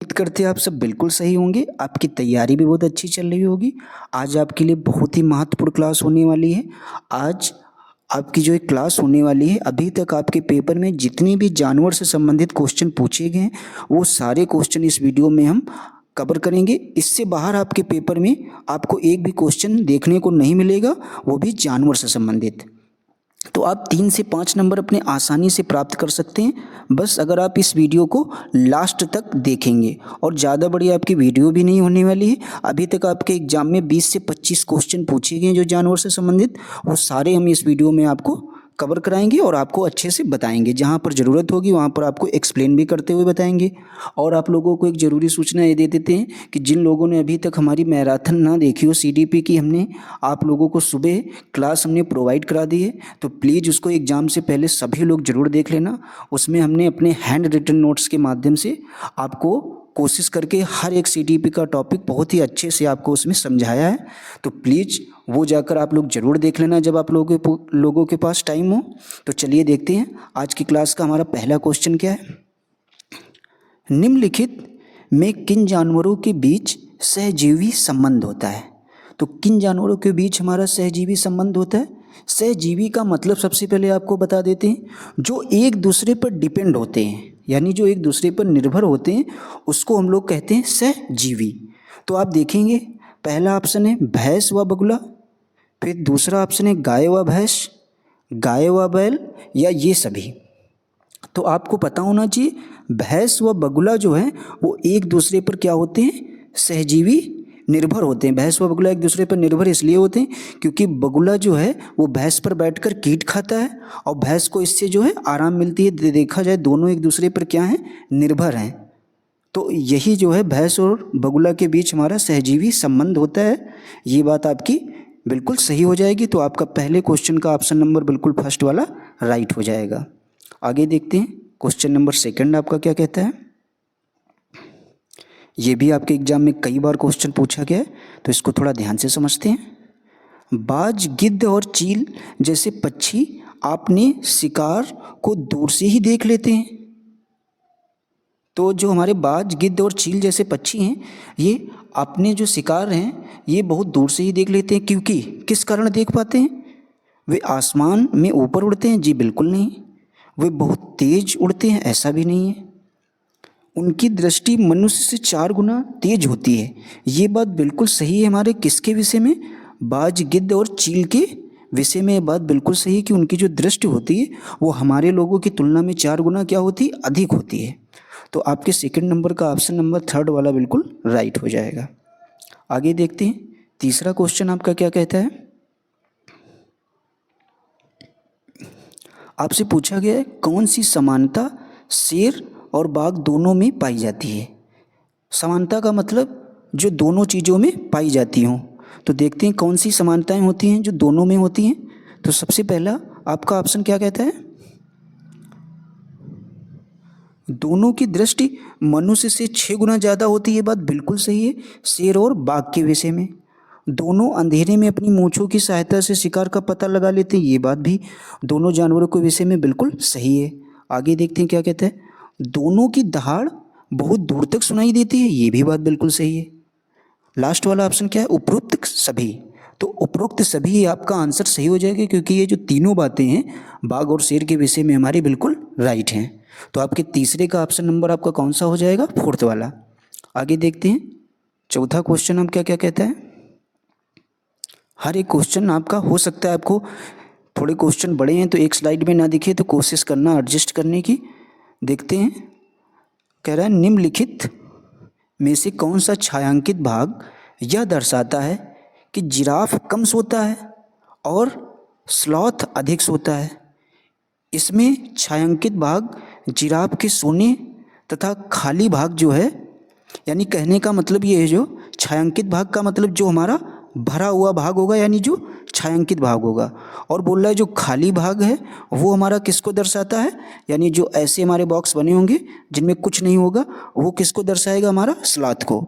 उम्मीद करते हैं आप सब बिल्कुल सही होंगे। आपकी तैयारी भी बहुत अच्छी चल रही होगी। आज आपके लिए बहुत ही महत्वपूर्ण क्लास होने वाली है। आज आपकी जो एक क्लास होने वाली है, अभी तक आपके पेपर में जितने भी जानवर से संबंधित क्वेश्चन पूछे गए हैं वो सारे क्वेश्चन इस वीडियो में हम कवर करेंगे। इससे बाहर आपके पेपर में आपको एक भी क्वेश्चन देखने को नहीं मिलेगा, वो भी जानवर से संबंधित। तो आप 3 से 5 नंबर अपने आसानी से प्राप्त कर सकते हैं, बस अगर आप इस वीडियो को लास्ट तक देखेंगे। और ज़्यादा बड़ी आपकी वीडियो भी नहीं होने वाली है। अभी तक आपके एग्जाम में 20 से 25 क्वेश्चन पूछे गए जो जानवर से संबंधित, वो सारे हम इस वीडियो में आपको कवर कराएंगे और आपको अच्छे से बताएंगे। जहाँ पर ज़रूरत होगी वहाँ पर आपको एक्सप्लेन भी करते हुए बताएंगे। और आप लोगों को एक ज़रूरी सूचना ये दे देते हैं कि जिन लोगों ने अभी तक हमारी मैराथन ना देखी हो सीडीपी की, हमने आप लोगों को सुबह क्लास हमने प्रोवाइड करा दी है, तो प्लीज़ उसको एग्ज़ाम से पहले सभी लोग ज़रूर देख लेना। उसमें हमने अपने हैंड रिटन नोट्स के माध्यम से आपको कोशिश करके हर एक सीडीपी का टॉपिक बहुत ही अच्छे से आपको उसमें समझाया है। तो प्लीज़ वो जाकर आप लोग ज़रूर देख लेना जब आप लोगों के पास टाइम हो। तो चलिए देखते हैं आज की क्लास का हमारा पहला क्वेश्चन क्या है। निम्नलिखित में किन जानवरों के बीच सहजीवी संबंध होता है। तो किन जानवरों के बीच हमारा सहजीवी संबंध होता है। सहजीवी का मतलब सबसे पहले आपको बता देते हैं, जो एक दूसरे पर डिपेंड होते हैं, यानी जो एक दूसरे पर निर्भर होते हैं, उसको हम लोग कहते हैं सहजीवी। तो आप देखेंगे पहला ऑप्शन है भैंस व बगुला, फिर दूसरा ऑप्शन है गाय व भैंस, गाय व बैल, या ये सभी। तो आपको पता होना चाहिए भैंस व बगुला जो है वो एक दूसरे पर क्या होते हैं, सहजीवी निर्भर होते हैं। भैंस व बगुला एक दूसरे पर निर्भर इसलिए होते हैं क्योंकि बगुला जो है वो भैंस पर बैठकर कीट खाता है और भैंस को इससे जो है आराम मिलती है। देखा जाए दोनों एक दूसरे पर क्या हैं, निर्भर हैं। तो यही जो है भैंस और बगुला के बीच हमारा सहजीवी संबंध होता है। ये बात आपकी बिल्कुल सही हो जाएगी। तो आपका पहले क्वेश्चन का ऑप्शन नंबर बिल्कुल फर्स्ट वाला राइट हो जाएगा। आगे देखते हैं क्वेश्चन नंबर सेकंड आपका क्या कहता है। ये भी आपके एग्जाम में कई बार क्वेश्चन पूछा गया है, तो इसको थोड़ा ध्यान से समझते हैं। बाज, गिद्ध और चील जैसे पक्षी अपने शिकार को दूर से ही देख लेते हैं। तो जो हमारे बाज, गिद्ध और चील जैसे पक्षी हैं, ये अपने जो शिकार हैं ये बहुत दूर से ही देख लेते हैं। क्योंकि किस कारण देख पाते हैं, वे आसमान में ऊपर उड़ते हैं? जी बिल्कुल नहीं। वे बहुत तेज उड़ते हैं? ऐसा भी नहीं है। उनकी दृष्टि मनुष्य से 4 गुना तेज होती है। ये बात बिल्कुल सही है। हमारे किसके विषय में, बाज, गिद्ध और चील के विषय में ये बात बिल्कुल सही है कि उनकी जो दृष्टि होती है वो हमारे लोगों की तुलना में 4 गुना क्या होती है, अधिक होती है। तो आपके सेकंड नंबर का ऑप्शन नंबर थर्ड वाला बिल्कुल राइट हो जाएगा। आगे देखते हैं तीसरा क्वेश्चन आपका क्या कहता है। आपसे पूछा गया है कौन सी समानता शेर और बाघ दोनों में पाई जाती है। समानता का मतलब जो दोनों चीज़ों में पाई जाती हों। तो देखते हैं कौन सी समानताएं होती हैं जो दोनों में होती हैं। तो सबसे पहला आपका ऑप्शन क्या कहता है, दोनों की दृष्टि मनुष्य से 6 गुना ज़्यादा होती है। ये बात बिल्कुल सही है शेर और बाघ के विषय में। दोनों अंधेरे में अपनी मूंछों की सहायता से शिकार का पता लगा लेते हैं। ये बात भी दोनों जानवरों के विषय में बिल्कुल सही है। आगे देखते हैं क्या कहते हैं, दोनों की दहाड़ बहुत दूर तक सुनाई देती है। ये भी बात बिल्कुल सही है। लास्ट वाला ऑप्शन क्या है, उपरोक्त सभी। तो उपरोक्त सभी आपका आंसर सही हो जाएगा क्योंकि ये जो तीनों बातें हैं बाघ और शेर के विषय में हमारी बिल्कुल राइट हैं। तो आपके तीसरे का ऑप्शन नंबर आपका कौन सा हो जाएगा, फोर्थ वाला। आगे देखते हैं चौथा क्वेश्चन हम क्या क्या कहता है। हर एक क्वेश्चन आपका हो सकता है, आपको थोड़े क्वेश्चन बड़े हैं तो एक स्लाइड में ना दिखे तो कोशिश करना एडजस्ट करने की। देखते हैं, कह रहा है निम्नलिखित में से कौन सा छायांकित भाग यह दर्शाता है कि जिराफ कम सोता है और स्लॉथ अधिक सोता है। इसमें छायांकित भाग जिराफ के सोने तथा खाली भाग जो है, यानी कहने का मतलब ये है जो छायांकित भाग का मतलब जो हमारा भरा हुआ भाग होगा, यानी जो छायांकित भाग होगा। और बोल रहा है जो खाली भाग है वो हमारा किसको दर्शाता है, यानी जो ऐसे हमारे बॉक्स बने होंगे जिनमें कुछ नहीं होगा वो किसको दर्शाएगा, हमारा स्लॉथ को।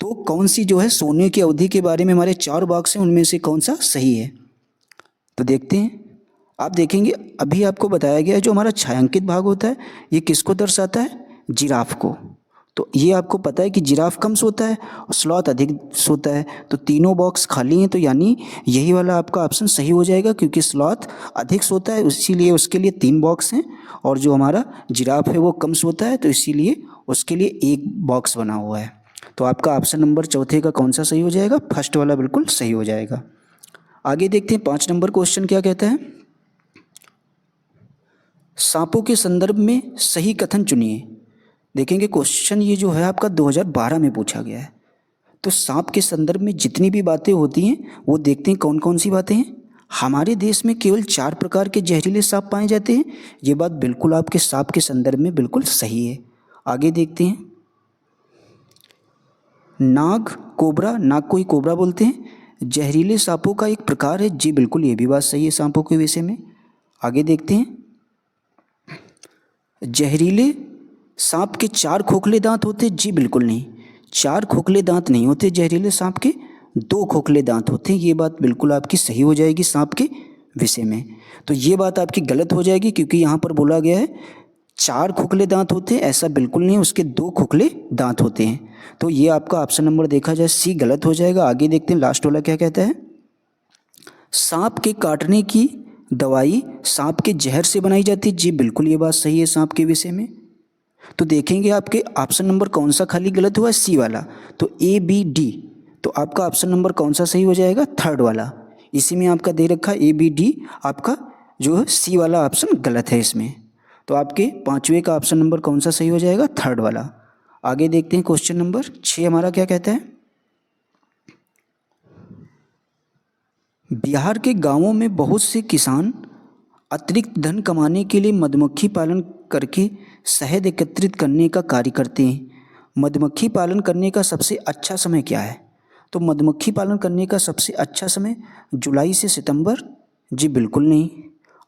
तो कौन सी जो है सोने की अवधि के बारे में हमारे 4 बॉक्स हैं उनमें से कौन सा सही है। तो देखते हैं, आप देखेंगे अभी आपको बताया गया है जो हमारा छायांकित भाग होता है ये किसको दर्शाता है, जिराफ को। तो ये आपको पता है कि जिराफ कम सोता है और स्लॉथ अधिक सोता है, तो तीनों बॉक्स खाली हैं, तो यानी यही वाला आपका ऑप्शन सही हो जाएगा, क्योंकि स्लॉथ अधिक सोता है इसीलिए उसके लिए 3 बॉक्स हैं, और जो हमारा जिराफ है वो कम सोता है तो इसीलिए उसके लिए 1 बॉक्स बना हुआ है। तो आपका ऑप्शन नंबर चौथे का कौन सा सही हो जाएगा? फर्स्ट वाला बिल्कुल सही हो जाएगा। आगे देखते हैं 5 नंबर क्वेश्चन क्या कहता है। सांपों के संदर्भ में सही कथन चुनिए। देखेंगे क्वेश्चन ये जो है आपका 2012 में पूछा गया है। तो सांप के संदर्भ में जितनी भी बातें होती हैं वो देखते हैं कौन कौन सी बातें हैं। हमारे देश में केवल 4 प्रकार के जहरीले सांप पाए जाते हैं। ये बात बिल्कुल आपके सांप के संदर्भ में बिल्कुल सही है। आगे देखते हैं। नाग, कोबरा, नाग को ही कोबरा बोलते हैं, जहरीले सांपों का एक प्रकार है। जी बिल्कुल, ये भी बात सही है सांपों के विषय में। आगे देखते हैं। जहरीले सांप के 4 खोखले दांत होते? जी बिल्कुल नहीं, 4 खोखले दांत नहीं होते जहरीले सांप के, 2 खोखले दांत होते हैं। ये बात बिल्कुल आपकी सही हो जाएगी सांप के विषय में। तो ये बात आपकी गलत हो जाएगी, क्योंकि यहाँ पर बोला गया है 4 खोखले दांत होते हैं, ऐसा बिल्कुल नहीं, उसके 2 खोखले दांत होते हैं। तो ये आपका ऑप्शन नंबर देखा जाए सी गलत हो जाएगा। आगे देखते हैं लास्ट वाला क्या कहता है। सांप के काटने की दवाई सांप के जहर से बनाई जाती है? जी बिल्कुल, ये बात सही है सांप के विषय में। तो देखेंगे आपके ऑप्शन नंबर कौन सा खाली गलत हुआ है? सी वाला। तो ए बी डी, तो आपका ऑप्शन नंबर कौन सा सही हो जाएगा? थर्ड वाला। इसी में आपका दे रखा ए बी डी, आपका जो है सी वाला ऑप्शन गलत है इसमें। तो आपके 5वें का ऑप्शन नंबर कौन सा सही हो जाएगा? थर्ड वाला। आगे देखते हैं क्वेश्चन नंबर 6 हमारा क्या कहता है। बिहार के गांवों में बहुत से किसान अतिरिक्त धन कमाने के लिए मधुमक्खी पालन करके शहद एकत्रित करने का कार्य करते हैं। मधुमक्खी पालन करने का सबसे अच्छा समय क्या है? तो मधुमक्खी पालन करने का सबसे अच्छा समय जुलाई से सितंबर? जी बिल्कुल नहीं,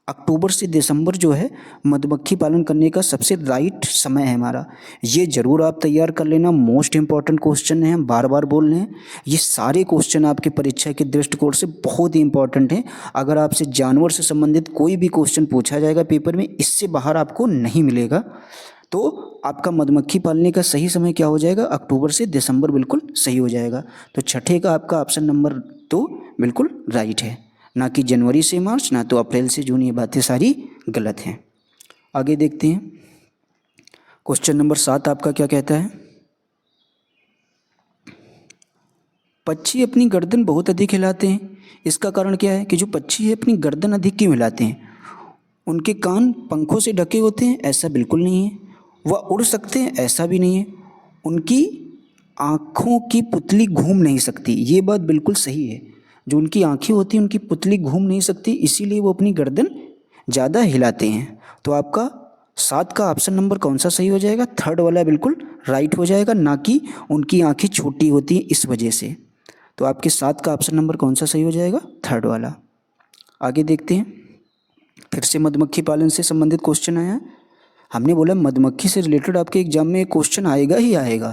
अक्टूबर से दिसंबर जो है मधुमक्खी पालन करने का सबसे राइट समय है हमारा। ये ज़रूर आप तैयार कर लेना, मोस्ट इंपॉर्टेंट क्वेश्चन है, हम बार बार बोल रहे हैं। ये सारे क्वेश्चन आपके परीक्षा के दृष्टिकोण से बहुत ही इंपॉर्टेंट हैं। अगर आपसे जानवर से संबंधित कोई भी क्वेश्चन पूछा जाएगा पेपर में, इससे बाहर आपको नहीं मिलेगा। तो आपका मधुमक्खी पालने का सही समय क्या हो जाएगा? अक्टूबर से दिसंबर बिल्कुल सही हो जाएगा। तो छठे का आपका ऑप्शन नंबर 2 बिल्कुल राइट है, ना कि जनवरी से मार्च, ना तो अप्रैल से जून, ये बातें सारी गलत हैं। आगे देखते हैं क्वेश्चन नंबर 7 आपका क्या कहता है। पक्षी अपनी गर्दन बहुत अधिक हिलाते हैं, इसका कारण क्या है? कि जो पक्षी है अपनी गर्दन अधिक क्यों हिलाते हैं? उनके कान पंखों से ढके होते हैं? ऐसा बिल्कुल नहीं है। वह उड़ सकते हैं? ऐसा भी नहीं है। उनकी आँखों की पुतली घूम नहीं सकती? ये बात बिल्कुल सही है। जो उनकी आँखें होती हैं उनकी पुतली घूम नहीं सकती, इसीलिए वो अपनी गर्दन ज़्यादा हिलाते हैं। तो आपका 7 का ऑप्शन नंबर कौन सा सही हो जाएगा? थर्ड वाला बिल्कुल राइट हो जाएगा, ना कि उनकी आँखें छोटी होती हैं इस वजह से। तो आपके 7 का ऑप्शन नंबर कौन सा सही हो जाएगा? थर्ड वाला। आगे देखते हैं। फिर से मधुमक्खी पालन से संबंधित क्वेश्चन आया। हमने बोला मधुमक्खी से रिलेटेड आपके एग्जाम में क्वेश्चन आएगा ही आएगा,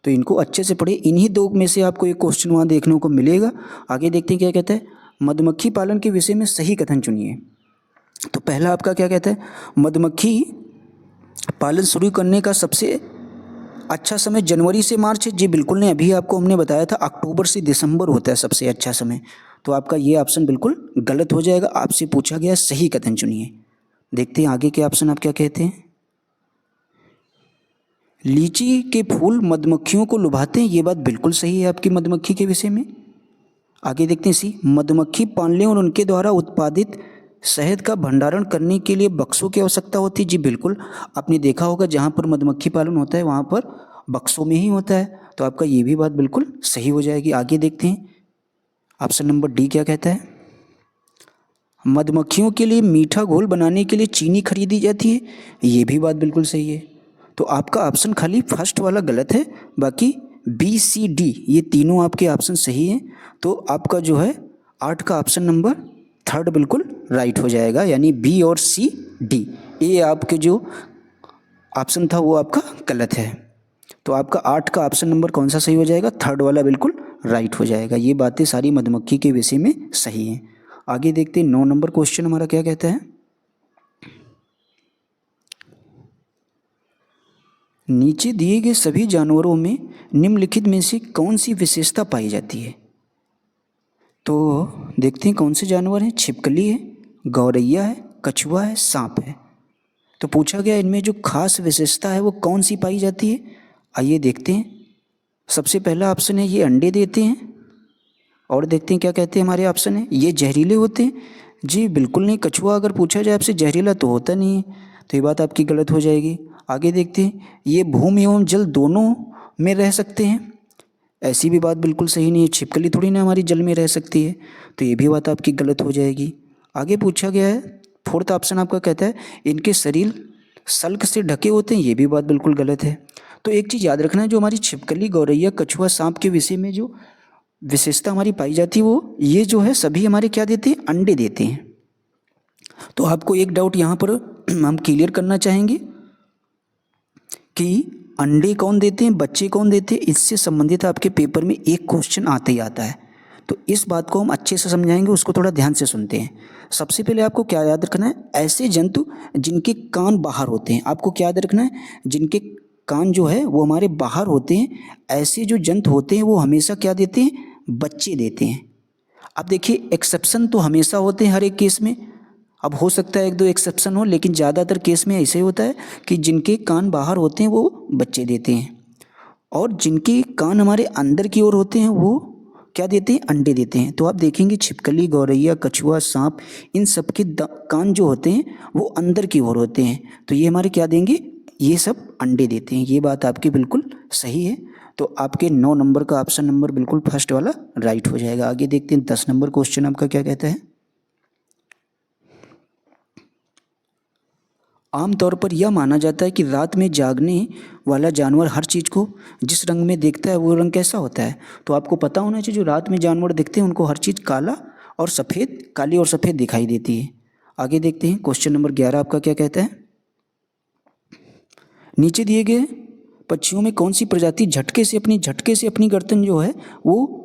तो इनको अच्छे से पढ़े। इन्हीं 2 में से आपको एक क्वेश्चन वहाँ देखने को मिलेगा। आगे देखते हैं क्या कहता है। मधुमक्खी पालन के विषय में सही कथन चुनिए। तो पहला आपका क्या कहता है, मधुमक्खी पालन शुरू करने का सबसे अच्छा समय जनवरी से मार्च है? जी बिल्कुल नहीं, अभी आपको हमने बताया था अक्टूबर से दिसंबर होता है सबसे अच्छा समय। तो आपका ये ऑप्शन बिल्कुल गलत हो जाएगा। आपसे पूछा गया सही कथन चुनिए। देखते हैं आगे के ऑप्शन आप क्या कहते हैं। लीची के फूल मधुमक्खियों को लुभाते हैं? ये बात बिल्कुल सही है आपकी मधुमक्खी के विषय में। आगे देखते हैं सी, मधुमक्खी पालने और उनके द्वारा उत्पादित शहद का भंडारण करने के लिए बक्सों की आवश्यकता होती है? जी बिल्कुल, आपने देखा होगा जहाँ पर मधुमक्खी पालन होता है वहाँ पर बक्सों में ही होता है। तो आपका ये भी बात बिल्कुल सही हो जाएगी। आगे देखते हैं ऑप्शन नंबर डी क्या कहता है। मधुमक्खियों के लिए मीठा घोल बनाने के लिए चीनी खरीदी जाती है? ये भी बात बिल्कुल सही है। तो आपका ऑप्शन खाली फर्स्ट वाला गलत है, बाकी बी सी डी ये तीनों आपके ऑप्शन सही हैं। तो आपका जो है 8 का ऑप्शन नंबर थर्ड बिल्कुल राइट हो जाएगा, यानी बी और सी डी ये आपके जो ऑप्शन था वो आपका गलत है। तो आपका 8 का ऑप्शन नंबर कौन सा सही हो जाएगा? थर्ड वाला बिल्कुल राइट हो जाएगा। ये बातें सारी मधुमक्खी के विषय में सही हैं। आगे देखते हैं 9 नंबर क्वेश्चन हमारा क्या कहता है। नीचे दिए गए सभी जानवरों में निम्नलिखित में से कौन सी विशेषता पाई जाती है? तो देखते हैं कौन से जानवर हैं। छिपकली है, गौरैया है, कछुआ है, सांप है। तो पूछा गया इनमें जो खास विशेषता है वो कौन सी पाई जाती है। आइए देखते हैं। सबसे पहला ऑप्शन है ये अंडे देते हैं। और देखते हैं क्या कहते हैं हमारे ऑप्शन है। ये जहरीले होते हैं। जी बिल्कुल नहीं, कछुआ अगर पूछा जाए आपसे जहरीला तो होता नहीं है, तो ये बात आपकी गलत हो जाएगी। आगे देखते हैं। ये भूमि एवं जल दोनों में रह सकते हैं। ऐसी भी बात बिल्कुल सही नहीं है, छिपकली थोड़ी ना हमारी जल में रह सकती है, तो ये भी बात आपकी गलत हो जाएगी। आगे पूछा गया है, फोर्थ ऑप्शन आपका कहता है इनके शरीर सल्क से ढके होते हैं। ये भी बात बिल्कुल गलत है। तो एक चीज़ याद रखना है, जो हमारी छिपकली, गौरैया, कछुआ, सांप के विषय में जो विशेषता हमारी पाई जाती है वो ये जो है सभी हमारे क्या देते हैं, अंडे देते हैं। तो आपको एक डाउट यहाँ पर हम क्लियर करना चाहेंगे कि अंडे कौन देते हैं, बच्चे कौन देते हैं, इससे संबंधित आपके पेपर में एक क्वेश्चन आते ही आता है। तो इस बात को हम अच्छे से समझाएंगे, उसको थोड़ा ध्यान से सुनते हैं। सबसे पहले आपको क्या याद रखना है, ऐसे जंतु जिनके कान बाहर होते हैं। आपको क्या याद रखना है, जिनके कान जो है वो हमारे बाहर होते हैं, ऐसे जो जंतु होते हैं वो हमेशा क्या देते हैं, बच्चे देते हैं। अब देखिए एक्सेप्शन तो हमेशा होते हैं हर एक केस में। अब हो सकता है एक दो एक्सेप्शन हो, लेकिन ज़्यादातर केस में ऐसे होता है कि जिनके कान बाहर होते हैं वो बच्चे देते हैं, और जिनके कान हमारे अंदर की ओर होते हैं वो क्या देते हैं, अंडे देते हैं। तो आप देखेंगे छिपकली, गौरैया, कछुआ, सांप, इन सब के कान जो होते हैं वो अंदर की ओर होते हैं, तो ये हमारे क्या देंगे, ये सब अंडे देते हैं। ये बात आपकी बिल्कुल सही है। तो आपके 9 नंबर का ऑप्शन नंबर बिल्कुल फर्स्ट वाला राइट हो जाएगा। आगे देखते हैं 10 नंबर क्वेश्चन आपका क्या कहता है। आमतौर पर यह माना जाता है कि रात में जागने वाला जानवर हर चीज़ को जिस रंग में देखता है वो रंग कैसा होता है। तो आपको पता होना चाहिए जो रात में जानवर दिखते हैं उनको हर चीज़ काला और सफ़ेद, काली और सफ़ेद दिखाई देती है। आगे देखते हैं क्वेश्चन नंबर 11 आपका क्या कहता है। नीचे दिए गए पक्षियों में कौन सी प्रजाति झटके से अपनी गर्दन जो है वो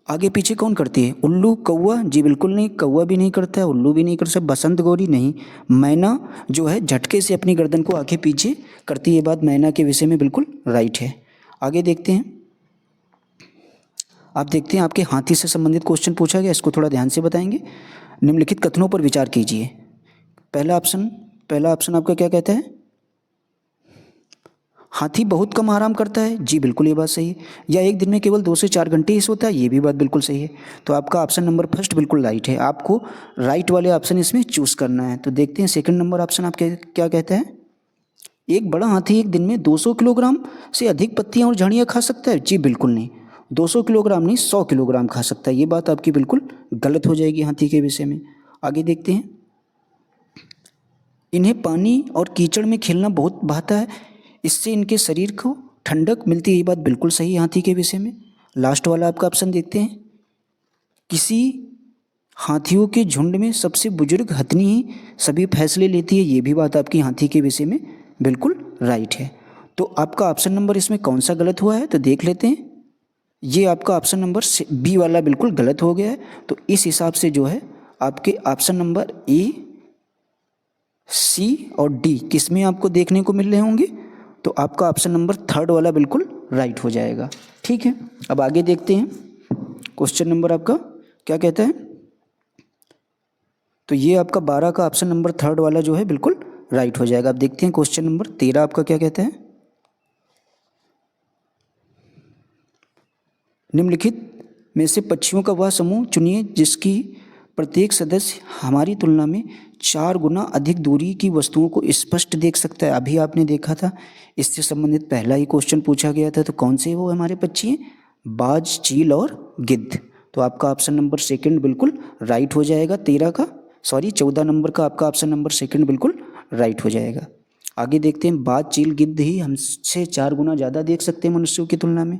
आगे पीछे कौन करती है। उल्लू, कौवा, जी बिल्कुल नहीं, कौवा भी नहीं करता है, उल्लू भी नहीं कर सकता, बसंत गौरी नहीं, मैना जो है झटके से अपनी गर्दन को आगे पीछे करती है। ये बात मैना के विषय में बिल्कुल राइट है। आगे देखते हैं। आप देखते हैं आपके हाथी से संबंधित क्वेश्चन पूछा गया, इसको थोड़ा ध्यान से बताएंगे। निम्नलिखित कथनों पर विचार कीजिए। पहला ऑप्शन आपका क्या कहता है, हाथी बहुत कम आराम करता है। जी बिल्कुल ये बात सही है। या एक दिन में केवल 2 से 4 घंटे ही सोता है। ये भी बात बिल्कुल सही है। तो आपका ऑप्शन नंबर फर्स्ट बिल्कुल राइट है। आपको राइट वाले ऑप्शन इसमें चूज़ करना है। तो देखते हैं सेकंड नंबर ऑप्शन आप क्या कहता है। एक बड़ा हाथी एक दिन में 200 किलोग्राम से अधिक पत्तियां और झाड़ियाँ खा सकता है। जी बिल्कुल नहीं, 200 किलोग्राम नहीं, 100 किलोग्राम खा सकता है। ये बात आपकी बिल्कुल गलत हो जाएगी हाथी के विषय में। आगे देखते हैं। इन्हें पानी और कीचड़ में खेलना बहुत भाता है, इससे इनके शरीर को ठंडक मिलती है। ये बात बिल्कुल सही है हाथी के विषय में। लास्ट वाला आपका ऑप्शन देखते हैं। किसी हाथियों के झुंड में सबसे बुजुर्ग हथनी ही सभी फैसले लेती है। ये भी बात आपकी हाथी के विषय में बिल्कुल राइट है। तो आपका ऑप्शन नंबर इसमें कौन सा गलत हुआ है तो देख लेते हैं। ये आपका ऑप्शन नंबर बी वाला बिल्कुल गलत हो गया है। तो इस हिसाब से जो है आपके ऑप्शन नंबर ए, सी और डी किस में आपको देखने को मिल रहे होंगे, तो आपका ऑप्शन नंबर थर्ड वाला बिल्कुल राइट हो जाएगा। ठीक है, अब आगे देखते हैं। क्वेश्चन नंबर आपका क्या कहता है। तो ये आपका 12 का ऑप्शन नंबर थर्ड वाला जो है बिल्कुल राइट हो जाएगा। अब देखते हैं क्वेश्चन नंबर 13 आपका क्या कहता है। निम्नलिखित में से पक्षियों का वह समूह चुनिए जिसकी प्रत्येक सदस्य हमारी तुलना में 4 गुना अधिक दूरी की वस्तुओं को स्पष्ट देख सकता है। अभी आपने देखा था, इससे संबंधित पहला ही क्वेश्चन पूछा गया था। तो कौन से वो हमारे पक्षी हैं, बाज, चील और गिद्ध। तो आपका ऑप्शन नंबर सेकंड बिल्कुल राइट हो जाएगा। 14 नंबर का आपका ऑप्शन नंबर सेकंड बिल्कुल राइट हो जाएगा। आगे देखते हैं। बाज, चील, गिद्ध ही हमसे 4 गुना ज़्यादा देख सकते हैं मनुष्यों की तुलना में।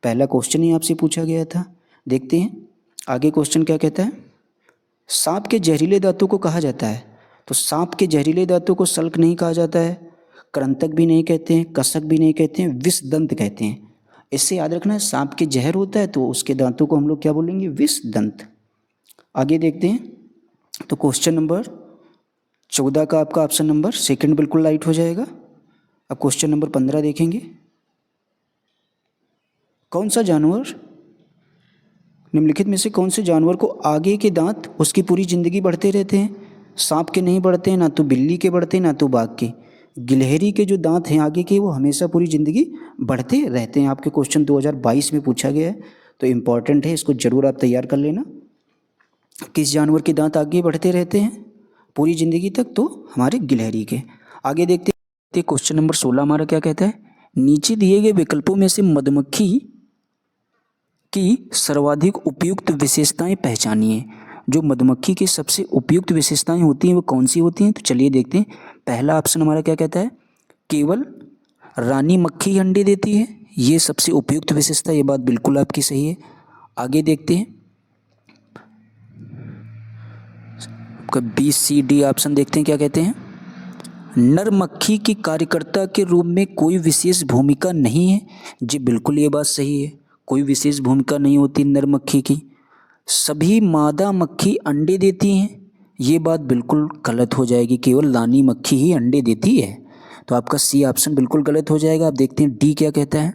पहला क्वेश्चन ही आपसे पूछा गया था। देखते हैं आगे क्वेश्चन क्या कहता है। सांप के जहरीले दांतों को कहा जाता है। तो सांप के जहरीले दांतों को सल्क नहीं कहा जाता है, कृंतक भी नहीं कहते हैं, कसक भी नहीं कहते हैं, विष दंत कहते हैं। इससे याद रखना है, सांप के जहर होता है तो उसके दांतों को हम लोग क्या बोलेंगे, विष दंत। आगे देखते हैं। तो क्वेश्चन नंबर 14 का आपका ऑप्शन नंबर सेकंड बिल्कुल राइट हो जाएगा। अब क्वेश्चन नंबर 15 देखेंगे। कौन सा जानवर, निम्नलिखित में से कौन से जानवर को आगे के दांत उसकी पूरी ज़िंदगी बढ़ते रहते हैं? सांप के नहीं बढ़ते हैं, ना तो बिल्ली के बढ़ते हैं, ना तो बाघ के। गिलहरी के जो दांत हैं आगे के वो हमेशा पूरी ज़िंदगी बढ़ते रहते हैं। आपके क्वेश्चन 2022 में पूछा गया है, तो इम्पॉर्टेंट है, इसको ज़रूर आप तैयार कर लेना। किस जानवर के दांत आगे बढ़ते रहते हैं पूरी ज़िंदगी तक? तो हमारे गिलहरी के। आगे देखते हैं क्वेश्चन नंबर 16 हमारा क्या कहता है। नीचे दिए गए विकल्पों में से मधुमक्खी की सर्वाधिक उपयुक्त विशेषताएं पहचानिए। जो मधुमक्खी की सबसे उपयुक्त विशेषताएं होती हैं वो कौन सी होती हैं? तो चलिए देखते हैं। पहला ऑप्शन हमारा क्या कहता है, केवल रानी मक्खी ही अंडे देती है, ये सबसे उपयुक्त विशेषता, ये बात बिल्कुल आपकी सही है। आगे देखते हैं, आपका BCD ऑप्शन देखते हैं क्या कहते हैं। नर मक्खी की कार्यकर्ता के रूप में कोई विशेष भूमिका नहीं है, जी बिल्कुल ये बात सही है, कोई विशेष भूमिका नहीं होती नर मक्खी की। सभी मादा मक्खी अंडे देती हैं, ये बात बिल्कुल गलत हो जाएगी, केवल रानी मक्खी ही अंडे देती है, तो आपका C ऑप्शन बिल्कुल गलत हो जाएगा। आप देखते हैं D क्या कहता है।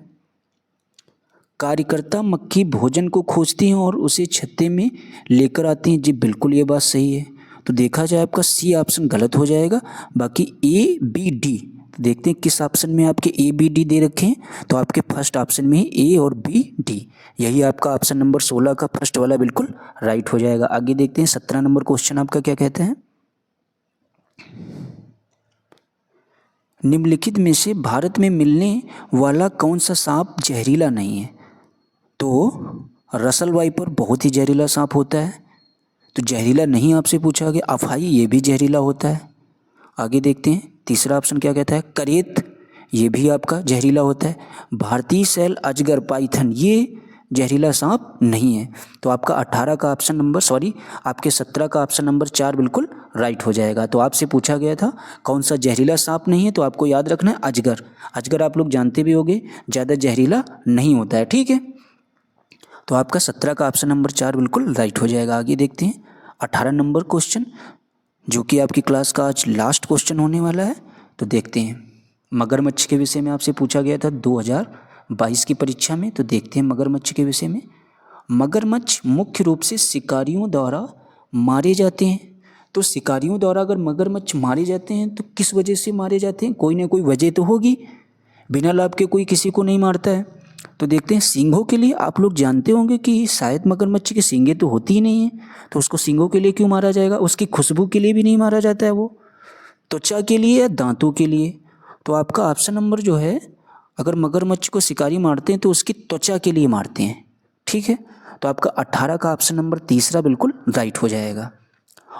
कार्यकर्ता मक्खी भोजन को खोजती हैं और उसे छत्ते में लेकर आती हैं, जी बिल्कुल ये बात सही है। तो देखा जाए आपका C ऑप्शन गलत हो जाएगा। बाकी A B D, तो देखते हैं किस ऑप्शन में आपके A B D दे रखे हैं। तो आपके फर्स्ट ऑप्शन में A और B D, यही आपका ऑप्शन नंबर 16 का फर्स्ट वाला बिल्कुल राइट हो जाएगा। आगे देखते हैं 17 नंबर क्वेश्चन आपका क्या कहता है। निम्नलिखित में से भारत में मिलने वाला कौन सा सांप जहरीला नहीं है? तो रसल वाइपर बहुत ही जहरीला सांप होता है, तो जहरीला नहीं आपसे पूछा गया। अफाई ये भी जहरीला होता है। आगे देखते हैं तीसरा ऑप्शन क्या कहता है। करेत ये भी आपका जहरीला होता है। भारतीय सैल अजगर पाइथन ये जहरीला सांप नहीं है, तो आपका 18 का ऑप्शन नंबर आपके 17 का ऑप्शन नंबर 4 बिल्कुल राइट हो जाएगा। तो आपसे पूछा गया था कौन सा जहरीला सांप नहीं है, तो आपको याद रखना है अजगर। अजगर आप लोग जानते भी होंगे ज़्यादा जहरीला नहीं होता है, ठीक है। तो आपका 17 का ऑप्शन नंबर 4 बिल्कुल राइट हो जाएगा। आगे देखते हैं 18 नंबर क्वेश्चन, जो कि आपकी क्लास का आज लास्ट क्वेश्चन होने वाला है। तो देखते हैं, मगरमच्छ के विषय में आपसे पूछा गया था 2022 की परीक्षा में। तो देखते हैं मगरमच्छ के विषय में। मगरमच्छ मुख्य रूप से शिकारियों द्वारा मारे जाते हैं। तो शिकारियों द्वारा अगर मगरमच्छ मारे जाते हैं तो किस वजह से मारे जाते हैं? कोई ना कोई वजह तो होगी, बिना लाभ के कोई किसी को नहीं मारता है। तो देखते हैं सींगों के लिए। आप लोग जानते होंगे कि शायद मगरमच्छ की सींगें तो होती ही नहीं है, तो उसको सींगों के लिए क्यों मारा जाएगा? उसकी खुशबू के लिए भी नहीं मारा जाता है, वो त्वचा के लिए या दांतों के लिए? तो आपका ऑप्शन नंबर जो है, अगर मगरमच्छ को शिकारी मारते हैं तो उसकी त्वचा के लिए मारते हैं, ठीक है। तो आपका 18 का ऑप्शन नंबर तीसरा बिल्कुल राइट हो जाएगा।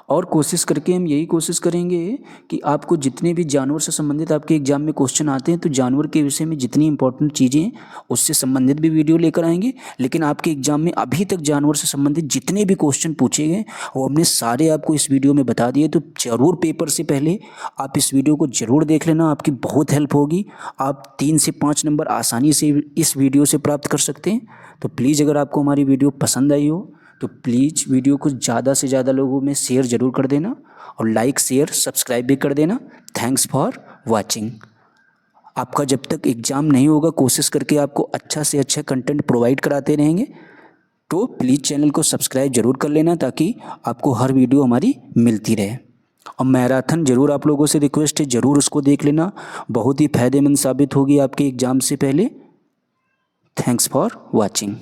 और कोशिश करके हम यही कोशिश करेंगे कि आपको जितने भी जानवर से संबंधित आपके एग्जाम में क्वेश्चन आते हैं, तो जानवर के विषय में जितनी इंपॉर्टेंट चीज़ें हैं उससे संबंधित भी वीडियो लेकर आएंगे। लेकिन आपके एग्जाम में अभी तक जानवर से संबंधित जितने भी क्वेश्चन पूछे गए वो हमने सारे आपको इस वीडियो में बता दिए। तो ज़रूर पेपर से पहले आप इस वीडियो को ज़रूर देख लेना, आपकी बहुत हेल्प होगी। आप 3 से 5 नंबर आसानी से इस वीडियो से प्राप्त कर सकते हैं। तो प्लीज़ अगर आपको हमारी वीडियो पसंद आई हो तो प्लीज़ वीडियो को ज़्यादा से ज़्यादा लोगों में शेयर ज़रूर कर देना, और लाइक शेयर सब्सक्राइब भी कर देना। Thanks for watching. आपका जब तक एग्ज़ाम नहीं होगा कोशिश करके आपको अच्छा से अच्छा कंटेंट प्रोवाइड कराते रहेंगे, तो प्लीज़ चैनल को सब्सक्राइब ज़रूर कर लेना ताकि आपको हर वीडियो हमारी मिलती रहे। और मैराथन ज़रूर आप लोगों से रिक्वेस्ट है, ज़रूर उसको देख लेना, बहुत ही फ़ायदेमंद साबित होगी आपके एग्ज़ाम से पहले। Thanks for watching.